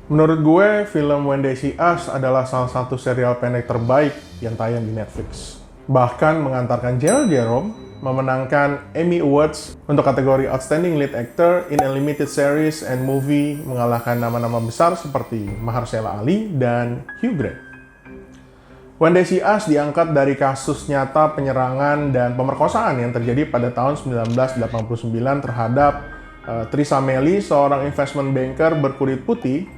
Menurut gue, film When They See Us adalah salah satu serial pendek terbaik yang tayang di Netflix. Bahkan mengantarkan Gerald Jerome memenangkan Emmy Awards untuk kategori Outstanding Lead Actor in a Limited Series and Movie, mengalahkan nama-nama besar seperti Mahershala Ali dan Hugh Grant. When They See Us diangkat dari kasus nyata penyerangan dan pemerkosaan yang terjadi pada tahun 1989 terhadap Theresa Melly, seorang investment banker berkulit putih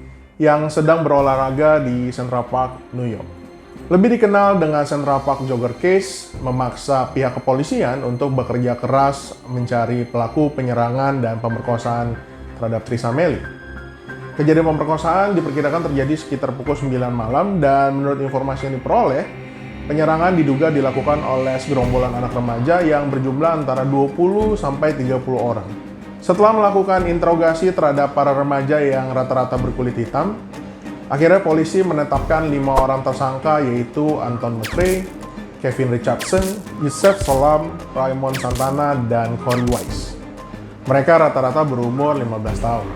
yang sedang berolahraga di Central Park, New York. Lebih dikenal dengan Central Park Jogger Case, memaksa pihak kepolisian untuk bekerja keras mencari pelaku penyerangan dan pemerkosaan terhadap Theresa Melly. Kejadian pemerkosaan diperkirakan terjadi sekitar pukul 9 malam dan menurut informasi yang diperoleh, penyerangan diduga dilakukan oleh segerombolan anak remaja yang berjumlah antara 20 sampai 30 orang. Setelah melakukan interogasi terhadap para remaja yang rata-rata berkulit hitam, akhirnya polisi menetapkan 5 orang tersangka yaitu Anton McRae, Kevin Richardson, Yusef Salaam, Raymond Santana, dan Corey Wise. Mereka rata-rata berumur 15 tahun.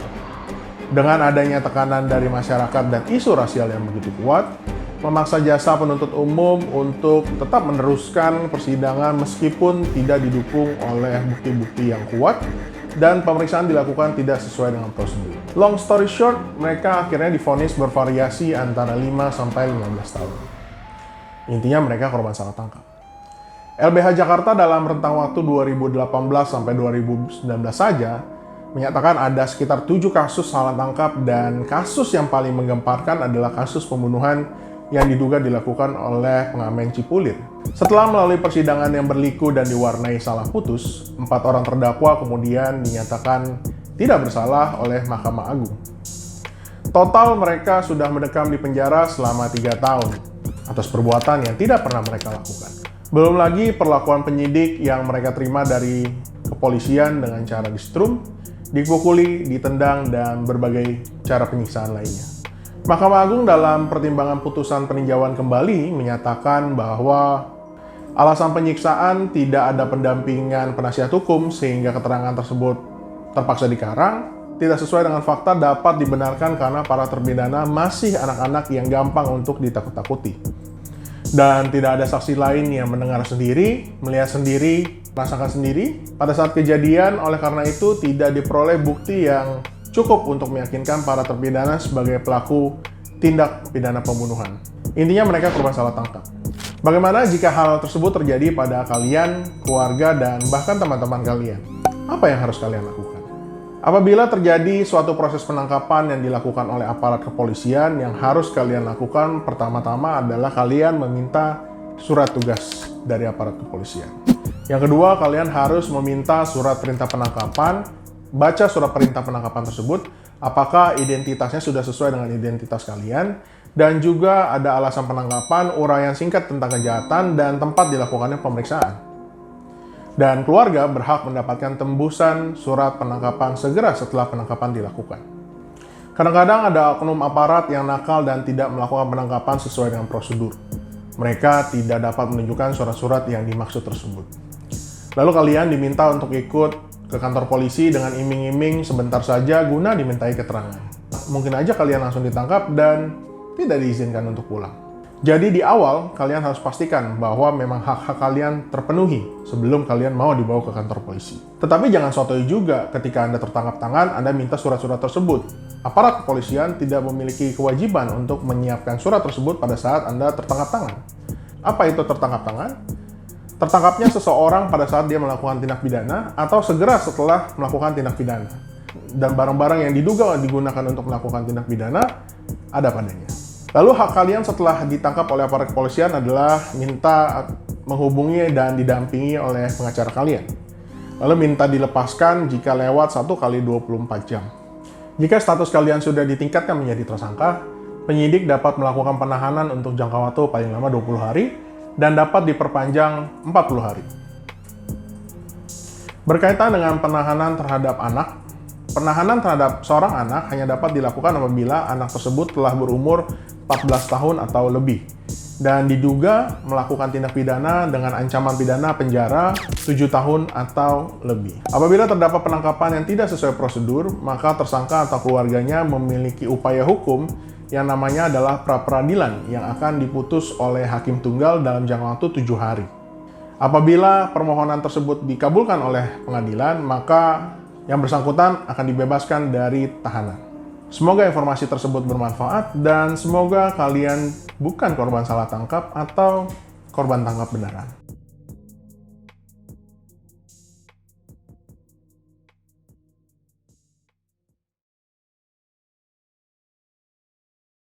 Dengan adanya tekanan dari masyarakat dan isu rasial yang begitu kuat, memaksa jasa penuntut umum untuk tetap meneruskan persidangan meskipun tidak didukung oleh bukti-bukti yang kuat, dan pemeriksaan dilakukan tidak sesuai dengan prosedur. Long story short, mereka akhirnya divonis bervariasi antara 5 sampai 15 tahun. Intinya mereka korban salah tangkap. LBH Jakarta dalam rentang waktu 2018 sampai 2019 saja menyatakan ada sekitar 7 kasus salah tangkap, dan kasus yang paling menggemparkan adalah kasus pembunuhan yang diduga dilakukan oleh pengamen Cipulir. Setelah melalui persidangan yang berliku dan diwarnai salah putus, 4 orang terdakwa kemudian dinyatakan tidak bersalah oleh Mahkamah Agung. Total mereka sudah mendekam di penjara selama 3 tahun atas perbuatan yang tidak pernah mereka lakukan. Belum lagi perlakuan penyidik yang mereka terima dari kepolisian dengan cara disetrum, dipukuli, ditendang, dan berbagai cara penyiksaan lainnya. Mahkamah Agung dalam pertimbangan putusan peninjauan kembali menyatakan bahwa alasan penyiksaan tidak ada pendampingan penasihat hukum sehingga keterangan tersebut terpaksa dikarang, tidak sesuai dengan fakta, dapat dibenarkan karena para terpidana masih anak-anak yang gampang untuk ditakut-takuti. Dan tidak ada saksi lain yang mendengar sendiri, melihat sendiri, merasakan sendiri pada saat kejadian. Oleh karena itu tidak diperoleh bukti yang cukup untuk meyakinkan para terpidana sebagai pelaku tindak pidana pembunuhan. Intinya mereka korban salah tangkap. Bagaimana jika hal tersebut terjadi pada kalian, keluarga, dan bahkan teman-teman kalian? Apa yang harus kalian lakukan? Apabila terjadi suatu proses penangkapan yang dilakukan oleh aparat kepolisian, yang harus kalian lakukan pertama-tama adalah kalian meminta surat tugas dari aparat kepolisian. Yang kedua, kalian harus meminta surat perintah penangkapan. Baca surat perintah penangkapan tersebut, apakah identitasnya sudah sesuai dengan identitas kalian, dan juga ada alasan penangkapan, uraian singkat tentang kejahatan, dan tempat dilakukannya pemeriksaan. Dan keluarga berhak mendapatkan tembusan surat penangkapan segera setelah penangkapan dilakukan. Kadang-kadang ada oknum aparat yang nakal dan tidak melakukan penangkapan sesuai dengan prosedur. Mereka tidak dapat menunjukkan surat-surat yang dimaksud tersebut. Lalu kalian diminta untuk ikut ke kantor polisi dengan iming-iming sebentar saja guna dimintai keterangan. Mungkin aja kalian langsung ditangkap dan tidak diizinkan untuk pulang. Jadi di awal, kalian harus pastikan bahwa memang hak-hak kalian terpenuhi sebelum kalian mau dibawa ke kantor polisi. Tetapi jangan sotoy juga ketika Anda tertangkap tangan, Anda minta surat-surat tersebut. Aparat kepolisian tidak memiliki kewajiban untuk menyiapkan surat tersebut pada saat Anda tertangkap tangan. Apa itu tertangkap tangan? Tertangkapnya seseorang pada saat dia melakukan tindak pidana atau segera setelah melakukan tindak pidana. Dan barang-barang yang diduga digunakan untuk melakukan tindak pidana ada padanya. Lalu hak kalian setelah ditangkap oleh aparat kepolisian adalah minta menghubungi dan didampingi oleh pengacara kalian. Lalu minta dilepaskan jika lewat 1 kali 24 jam. Jika status kalian sudah ditingkatkan menjadi tersangka, penyidik dapat melakukan penahanan untuk jangka waktu paling lama 20 hari, dan dapat diperpanjang 40 hari. Berkaitan dengan penahanan terhadap anak, penahanan terhadap seorang anak hanya dapat dilakukan apabila anak tersebut telah berumur 14 tahun atau lebih. dan diduga melakukan tindak pidana dengan ancaman pidana penjara 7 tahun atau lebih. Apabila terdapat penangkapan yang tidak sesuai prosedur, maka tersangka atau keluarganya memiliki upaya hukum yang namanya adalah pra-peradilan yang akan diputus oleh hakim tunggal dalam jangka waktu 7 hari. Apabila permohonan tersebut dikabulkan oleh pengadilan, maka yang bersangkutan akan dibebaskan dari tahanan. Semoga informasi tersebut bermanfaat dan semoga kalian bukan korban salah tangkap atau korban tangkap beneran.